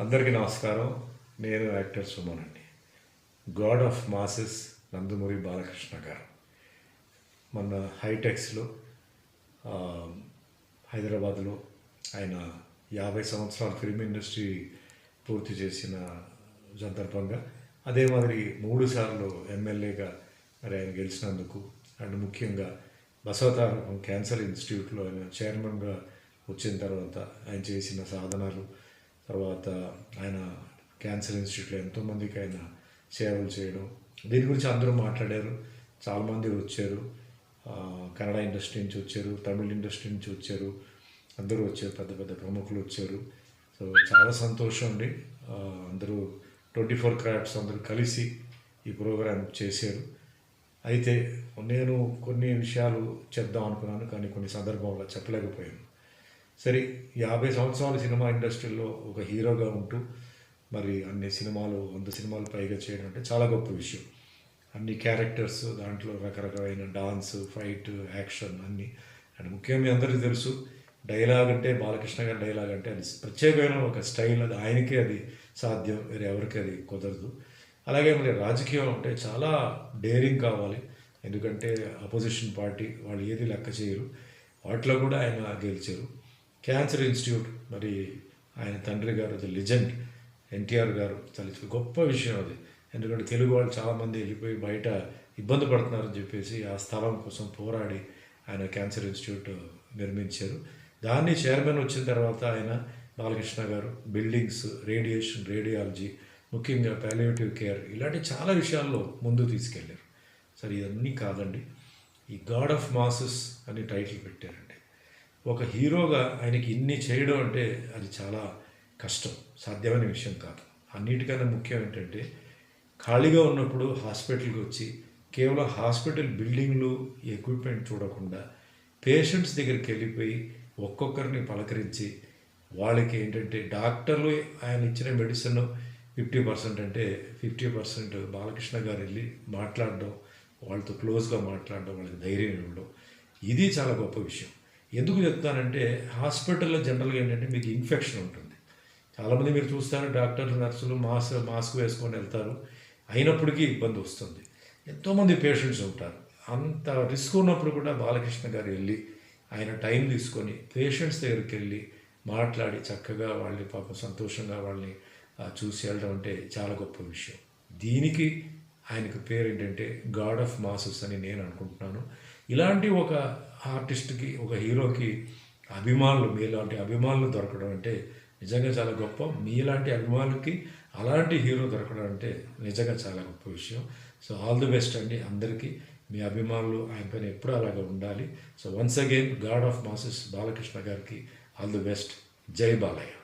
అందరికీ నమస్కారం. నేను యాక్టర్ సుమన్ అండి. God of masses Nandamuri Balakrishna గారు మన హైటెక్స్లో హైదరాబాద్లో ఆయన 50 సంవత్సరాల ఫిల్మ్ ఇండస్ట్రీ పూర్తి చేసిన సందర్భంగా అదే మాదిరి 3 సార్లు ఎమ్మెల్యేగా మరి ఆయన గెలిచినందుకు అండ్ ముఖ్యంగా బసవతారకం క్యాన్సర్ ఇన్స్టిట్యూట్లో ఆయన చైర్మన్గా వచ్చిన తర్వాత ఆయన చేసిన సాధనాలు, తర్వాత ఆయన క్యాన్సర్ ఇన్స్టిట్యూట్లో ఎంతోమందికి ఆయన సేవలు చేయడం, దీని గురించి అందరూ మాట్లాడారు. చాలామంది వచ్చారు, కన్నడ ఇండస్ట్రీ నుంచి వచ్చారు, తమిళ ఇండస్ట్రీ నుంచి వచ్చారు, అందరూ వచ్చారు, పెద్ద పెద్ద ప్రముఖులు వచ్చారు. సో చాలా సంతోషం అండి. అందరూ 24 క్రాఫ్ట్స్ అందరూ కలిసి ఈ ప్రోగ్రాం చేశారు. అయితే నేను కొన్ని విషయాలు చెప్దాం అనుకున్నాను, కానీ కొన్ని సందర్భంలో చెప్పలేకపోయాను. సరే, 50 సంవత్సరాల సినిమా ఇండస్ట్రీలో ఒక హీరోగా ఉంటూ మరి అన్ని సినిమాలు 100 సినిమాలు పైగా చేయడం అంటే చాలా గొప్ప విషయం. అన్ని క్యారెక్టర్స్, దాంట్లో రకరకాలైన డాన్స్, ఫైట్, యాక్షన్ అన్నీ. అండ్ ముఖ్యంగా మీ అందరికీ తెలుసు, డైలాగ్ అంటే బాలకృష్ణ గారి డైలాగ్ అంటే అది ప్రత్యేకమైన ఒక స్టైల్, అది ఆయనకే అది సాధ్యం, వేరే ఎవరికి అది కుదరదు. అలాగే మరి రాజకీయం అంటే చాలా డేరింగ్ కావాలి, ఎందుకంటే అపోజిషన్ పార్టీ వాళ్ళు ఏది లెక్క చేయరు, వాటిలో కూడా ఆయన గెలిచారు. క్యాన్సర్ ఇన్స్టిట్యూట్ మరి ఆయన తండ్రి గారు ది లెజెండ్ ఎన్టీఆర్ గారు చాలా గొప్ప విషయం అది. ఎందుకంటే తెలుగు వాళ్ళు చాలామంది వెళ్ళిపోయి బయట ఇబ్బంది పడుతున్నారని చెప్పేసి ఆ స్థలం కోసం పోరాడి ఆయన క్యాన్సర్ ఇన్స్టిట్యూట్ నిర్మించారు. దాన్ని చైర్మన్ వచ్చిన తర్వాత ఆయన బాలకృష్ణ గారు బిల్డింగ్స్, రేడియేషన్, రేడియాలజీ, ముఖ్యంగా పాలియేటివ్ కేర్, ఇలాంటి చాలా విషయాల్లో ముందు తీసుకెళ్ళారు. సరే, ఇవన్నీ కాదండి, ఈ గాడ్ ఆఫ్ మాసెస్ అని టైటిల్ పెట్టారండి. ఒక హీరోగా ఆయనకి ఇన్ని చేయడం అంటే అది చాలా కష్టం, సాధ్యమైన విషయం కాదు. అన్నిటికన్నా ముఖ్యం ఏంటంటే ఖాళీగా ఉన్నప్పుడు హాస్పిటల్కి వచ్చి కేవలం హాస్పిటల్ బిల్డింగ్లు, ఎక్విప్మెంట్ చూడకుండా పేషెంట్స్ దగ్గరికి వెళ్ళిపోయి ఒక్కొక్కరిని పలకరించి వాళ్ళకి ఏంటంటే డాక్టర్లు ఆయన ఇచ్చిన మెడిసిన్ 50% అంటే 50% బాలకృష్ణ గారు వెళ్ళి మాట్లాడడం, వాళ్ళతో క్లోజ్గా మాట్లాడడం, వాళ్ళకి ధైర్యం ఇవ్వడం, ఇది చాలా గొప్ప విషయం. ఎందుకు చెప్తానంటే హాస్పిటల్లో జనరల్గా ఏంటంటే మీకు ఇన్ఫెక్షన్ ఉంటుంది. చాలామంది మీరు చూస్తారు, డాక్టర్లు, నర్సులు మాస్క్ వేసుకొని వెళ్తారు, అయినప్పటికీ ఇబ్బంది వస్తుంది. ఎంతోమంది పేషెంట్స్ ఉంటారు. అంత రిస్క్ ఉన్నప్పుడు కూడా బాలకృష్ణ గారు వెళ్ళి ఆయన టైం తీసుకొని పేషెంట్స్ దగ్గరికి వెళ్ళి మాట్లాడి చక్కగా వాళ్ళని పాపం సంతోషంగా వాళ్ళని చూసి వెళ్ళడం అంటే చాలా గొప్ప విషయం. దీనికి ఆయనకు పేరు ఏంటంటే గాడ్ ఆఫ్ మాసెస్ అని నేను అనుకుంటున్నాను. ఇలాంటి ఒక ఆర్టిస్ట్కి, ఒక హీరోకి అభిమానులు, మీలాంటి అభిమానులు దొరకడం అంటే నిజంగా చాలా గొప్ప. మీలాంటి అభిమానులకి అలాంటి హీరో దొరకడం అంటే నిజంగా చాలా గొప్ప విషయం. సో ఆల్ ది బెస్ట్ అండి అందరికీ. మీ అభిమానులు ఆయన పైన ఎప్పుడూ అలాగే ఉండాలి. So once again God of masses Balakrishna గారికి ఆల్ ది బెస్ట్. జై బాలయ్య.